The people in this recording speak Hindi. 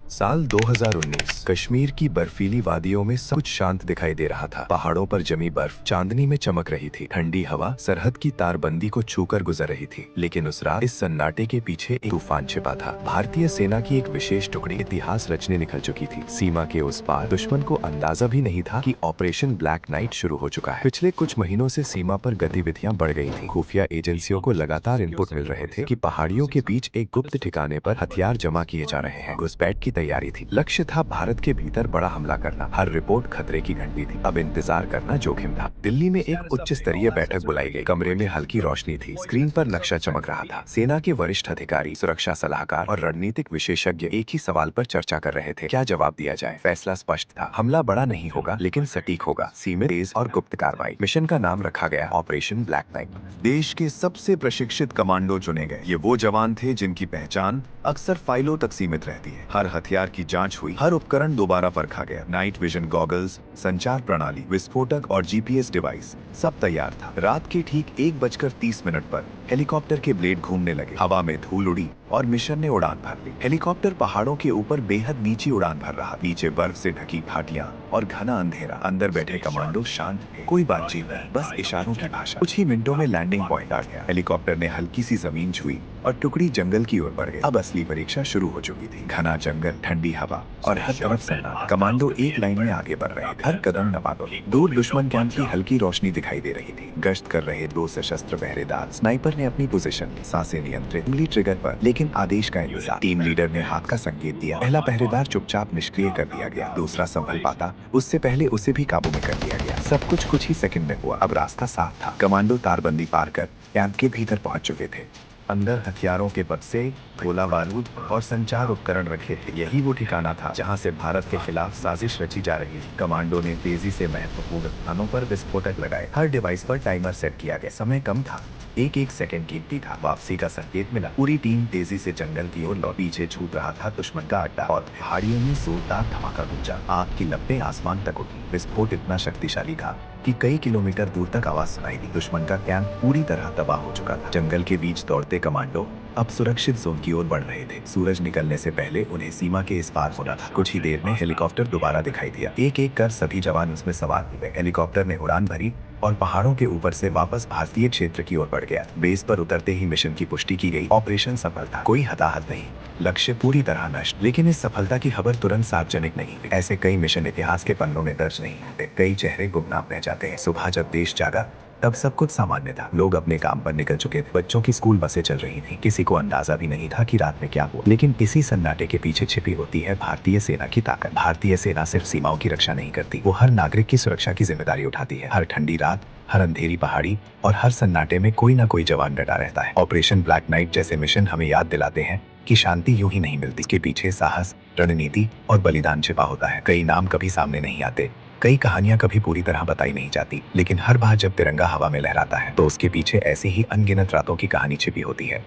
साल 2019 कश्मीर की बर्फीली वादियों में सब कुछ शांत दिखाई दे रहा था। पहाड़ों पर जमी बर्फ चांदनी में चमक रही थी। ठंडी हवा सरहद की तारबंदी को छूकर गुजर रही थी। लेकिन उस रात इस सन्नाटे के पीछे एक तूफान छिपा था। भारतीय सेना की एक विशेष टुकड़ी इतिहास रचने निकल चुकी थी। सीमा के उस पार दुश्मन को अंदाजा भी नहीं था कि ऑपरेशन ब्लैक नाइट शुरू हो चुका है। पिछले कुछ महीनों से सीमा पर गतिविधियां बढ़ गई थी। खुफिया एजेंसियों को लगातार इनपुट मिल रहे थे कि पहाड़ियों के बीच एक गुप्त ठिकाने पर हथियार जमा किए जा रहे हैं। घुसपैठ की तैयारी थी। लक्ष्य था भारत के भीतर बड़ा हमला करना। हर रिपोर्ट खतरे की घंटी थी। अब इंतजार करना जोखिम था। दिल्ली में एक उच्च स्तरीय बैठक बुलाई गई। कमरे में हल्की रोशनी थी। स्क्रीन पर नक्शा चमक रहा था। सेना के वरिष्ठ अधिकारी, सुरक्षा सलाहकार और रणनीतिक विशेषज्ञ एक ही सवाल पर चर्चा कर रहे थे, क्या जवाब दिया जाए। फैसला स्पष्ट था, हमला बड़ा नहीं होगा लेकिन सटीक होगा, सीमित, तेज और गुप्त कार्रवाई। मिशन का नाम रखा गया ऑपरेशन ब्लैक नाइट। देश के सबसे प्रशिक्षित कमांडो चुने गए। ये वो जवान थे जिनकी पहचान अक्सर फाइलों तक सीमित रहती है। हर हथियार की जांच हुई, हर उपकरण दोबारा परखा गया। नाइट विजन गॉगल्स, संचार प्रणाली, विस्फोटक और जीपीएस डिवाइस सब तैयार था। रात के ठीक 1:30 पर हेलीकॉप्टर के ब्लेड घूमने लगे। हवा में धूल उड़ी और मिशन ने उड़ान भर ली। हेलीकॉप्टर पहाड़ों के ऊपर बेहद नीची उड़ान भर रहा। नीचे बर्फ से ढकी घाटियां और घना अंधेरा। अंदर बैठे कमांडो शांत थे। कोई बातचीत नहीं, बस इशारों की भाषा। कुछ ही मिनटों में लैंडिंग पॉइंट आ गया। हेलीकॉप्टर ने हल्की सी जमीन छुई और टुकड़ी जंगल की ओर बढ़ गई। अब असली परीक्षा शुरू हो चुकी थी। घना जंगल, ठंडी हवा और हर तरफ सन्नाटा। कमांडो एक लाइन में आगे बढ़ रहे थे। हर कदम दबादोल। दूर दुश्मन कैंप की हल्की रोशनी दिखाई दे रही थी। गश्त कर रहे 2 सशस्त्र पहरेदार। स्नाइपर ने अपनी पोजीशन ली। सांसें नियंत्रित, उंगली ट्रिगर पर, लेकिन आदेश का इंतजार। टीम लीडर ने हाथ का संकेत दिया। पहला पहरेदार चुपचाप निष्क्रिय कर दिया गया। दूसरा संभल पाता उससे पहले उसे भी काबू में कर लिया गया। सब कुछ ही सेकंड में हुआ। अब रास्ता साफ था। कमांडो तारबंदी पार कर कैंप के भीतर पहुंच चुके थे। अंदर हथियारों के बक्से, गोला बारूद और संचार उपकरण रखे थे। यही वो ठिकाना था जहां से भारत के खिलाफ साजिश रची जा रही थी। कमांडो ने तेजी से महत्वपूर्ण स्थानों पर विस्फोटक लगाए। हर डिवाइस पर टाइमर सेट किया गया। समय कम था, एक एक सेकंड कीमती था। वापसी का संकेत मिला। पूरी टीम तेजी से जंगल की ओर लौटी। पीछे छूट रहा था दुश्मन का अड्डा और पहाड़ियों में जोरदार धमाका गूंजा। आग की लपटें आसमान तक उठी। विस्फोट इतना शक्तिशाली था कि कई किलोमीटर दूर तक आवाज सुनाई दी। दुश्मन का कैंप पूरी तरह तबाह हो चुका था। जंगल के बीच दौड़ते कमांडो अब सुरक्षित जोन की ओर बढ़ रहे थे। सूरज निकलने से पहले उन्हें सीमा के इस पार होना था। कुछ ही देर में हेलीकॉप्टर दोबारा दिखाई दिया। एक एक कर सभी जवान उसमें सवार हुए। हेलीकॉप्टर ने उड़ान भरी और पहाड़ों के ऊपर से वापस भारतीय क्षेत्र की ओर बढ़ गया। बेस पर उतरते ही मिशन की पुष्टि की गई। ऑपरेशन सफल था। कोई हताहत नहीं, लक्ष्य पूरी तरह नष्ट। लेकिन इस सफलता की खबर तुरंत सार्वजनिक नहीं हुई। ऐसे कई मिशन इतिहास के पन्नों में दर्ज नहीं होते। कई चेहरे गुमनाम रह जाते हैं। सुबह जब देश जागा तब सब कुछ सामान्य था। लोग अपने काम पर निकल चुके थे। बच्चों की स्कूल बसें चल रही थी। किसी को अंदाजा भी नहीं था कि रात में क्या हुआ। लेकिन इसी सन्नाटे के पीछे छिपी होती है भारतीय सेना की ताकत। भारतीय सेना सिर्फ सीमाओं की रक्षा नहीं करती, वो हर नागरिक की सुरक्षा की जिम्मेदारी उठाती है। हर ठंडी रात, हर अंधेरी पहाड़ी और हर सन्नाटे में कोई ना कोई जवान डटा रहता है। ऑपरेशन ब्लैक नाइट जैसे मिशन हमें याद दिलाते हैं कि शांति यूं ही नहीं मिलती। के पीछे साहस, रणनीति और बलिदान छिपा होता है। कई नाम कभी सामने नहीं आते, कई कहानियां कभी पूरी तरह बताई नहीं जाती, लेकिन हर बार जब तिरंगा हवा में लहराता है तो उसके पीछे ऐसी ही अनगिनत रातों की कहानी छिपी होती है।